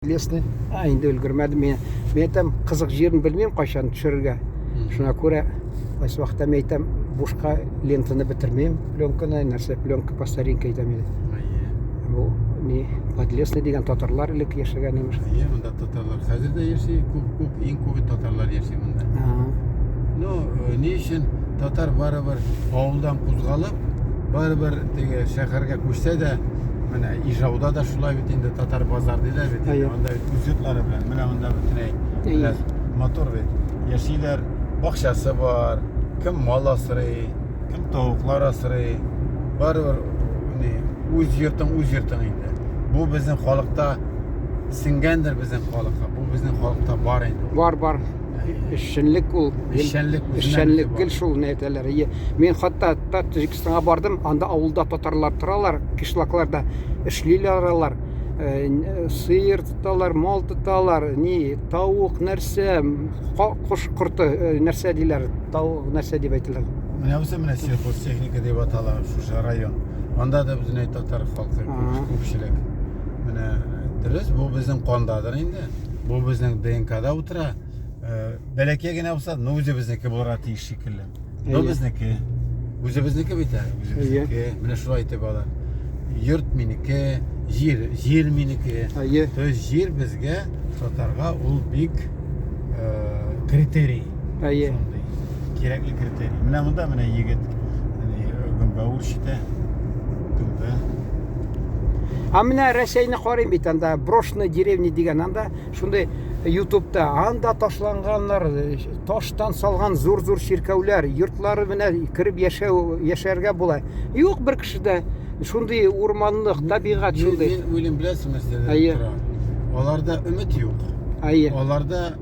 Лесный, инде өлгермәдем мен. Мен әйтәм, кызык җирен белмим кайчан төшерергә. Шуңа күрә кайсы вакытта мен әйтәм, бушка лентаны бетермим, пленканы, нәрсә пленка по старинке әйтәм инде. Бу ни Подлесный дигән татарлар элек яшәгән имеш. Монда татарлар хәзер дә яши, күп иң күп татарлар яши монда. Ну, ни өчен татар барыбер авылдан кузгалып, барыбер теге шәһәргә күчсә дә, менә Ижауда да шулай бит инде татар базар диләр бит. Анда үз йортлары белән, менә монда бөтенләй мотор бит. Яшиләр, бакчасы бар, кем мал асрый, кем тавыклар асрый. Барыбер үз йортың инде. Бу безнең халыкта сиңгәндер безнең халыкка. Бу безнең халыкта бар инде. Бар. Эшчәнлек ул. Эшчәнлек гел шул нәйтәләр. Мен хатта Таҗикстанга бардым, анда авылда татарлар торалар, кышлакларда эшлиләр алар. Сыер тоталар, мал тоталар, ни тавык нәрсә, кош корты нәрсә диләр, тавык нәрсә дип әйтәләр. Менә сельхозтехника дип атала шушы район. Анда да безнең татар халкы күпчелек. Менә дөрес, бу безнең кандадыр инде. Бу безнең ДНКда утыра. Бәләкәй генә булса, үзебезнеке булырга тиеш шикелле. Безнеке. Үзебезнеке бит. Үзебезнеке. Менә шулай итеп алар. Йорт минеке, җир минеке. То есть җир безгә татарга ул бик критерий. Кирәкле критерий. Менә монда менә егет гөмбә үрчетә. Менә Рәсәйне карыйм бит, анда Брошная деревня дигән, анда шундый YouTube'да анда ташланганнар, таштан салган зур-зур чиркәүләр, йортлары менә кирип яшәргә була. Юк бер кешедә шундый урманлык, табигать шундый. Мин уйлыйм, беләсезме сездә? Аларда өмет юк. Аларда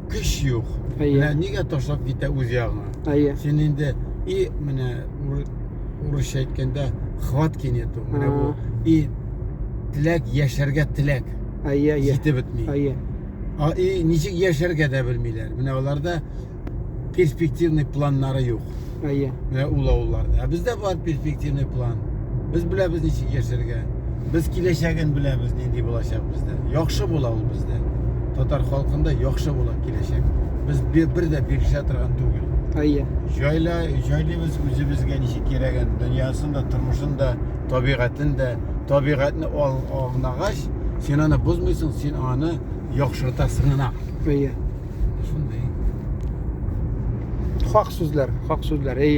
көч юк. Менә нигә ташлап китә үз ягына? Син инде менә урысча әйткәндә хватки нету. Менә бу теләк, яшәргә теләк. Җитеп бетми. Ничек яшәргә дә белмиләр. Менә аларда перспективный планнары юк. Менә ул авылларда. Бездә бар перспективный план. Без беләбез ничек яшәргә. Без киләчәген беләбез, нинди булачак бездә. Яхшы була ул бездә. Татар халкында яхшы була киләчәк. Без бер дә биршә торган түгел. Җайлыбыз үзебезгә ничек кирәген, дөньясында, тормышында, табигатында, табигатны аңлагач, син аны бозмыйсың, син аны яхшыртасың гына. Шундый. Хак сүзләр.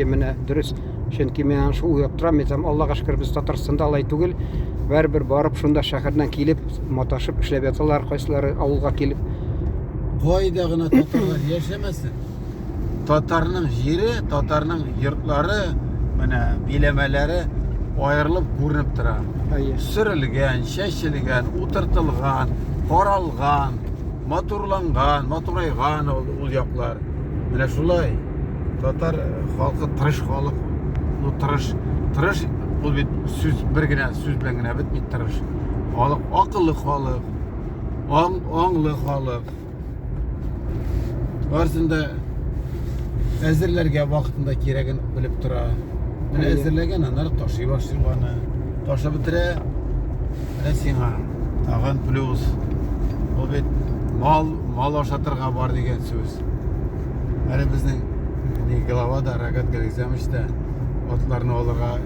Менә дөрес. Чөнки мен аны шул уйлап торам, әйтәм, Аллага шөкер, без Татарстанда алай түгел. Бер барып шунда шәһәрдән килеп, маташып эшләп яталар, кайсылары авылга килеп. Кайда гына татарлар яшәмәсен. Татарның җире, татарның йортлары, менә биләмәләре аерылып күренеп тора. Сөрелгән, чәчелгән, утыртылган, каралган, матурайган ул яклар. Менә шулай. Татар халкы тырыш халык. Ну тырыш ул бит сүз бер генә сүз белән генә бетми тырыш. Халык акыллы халык, аңлы халык. Барсында әзерләргә вакытында кирәген белеп тора. Менә әзерләгән, аннары ташый башлыганы. Ташып бетерә. Менә сиңа тагын плюс. Ул бит мал ашатырга бар дигән сүз. Әле безнең главада рогатка экзаменчта атларны алырга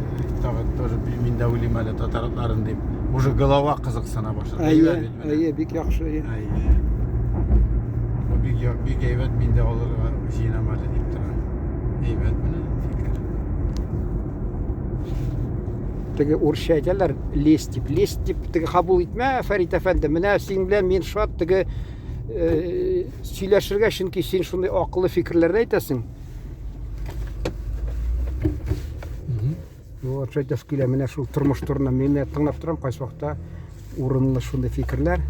тагын тоже мин дә уйлыйм әле татарларын дип. Уже голова кызыксына башлады. Бик яхшы. Бик әйбәт, мин дә алырга җыенам әле дип тора. Әйбәт менә фикер. Теге урысча әйтәләр, лес дип теге кабул итмә, Фәрит әфәнде. Менә син белән мин шат теге сөйләшергә, чөнки син шундый акыллы фикерләрне әйтәсең. Вот шайтас килә, менә шул тормыш турында мин тыңлап торам, кайсы вакытта урынлы шундый фикерләр.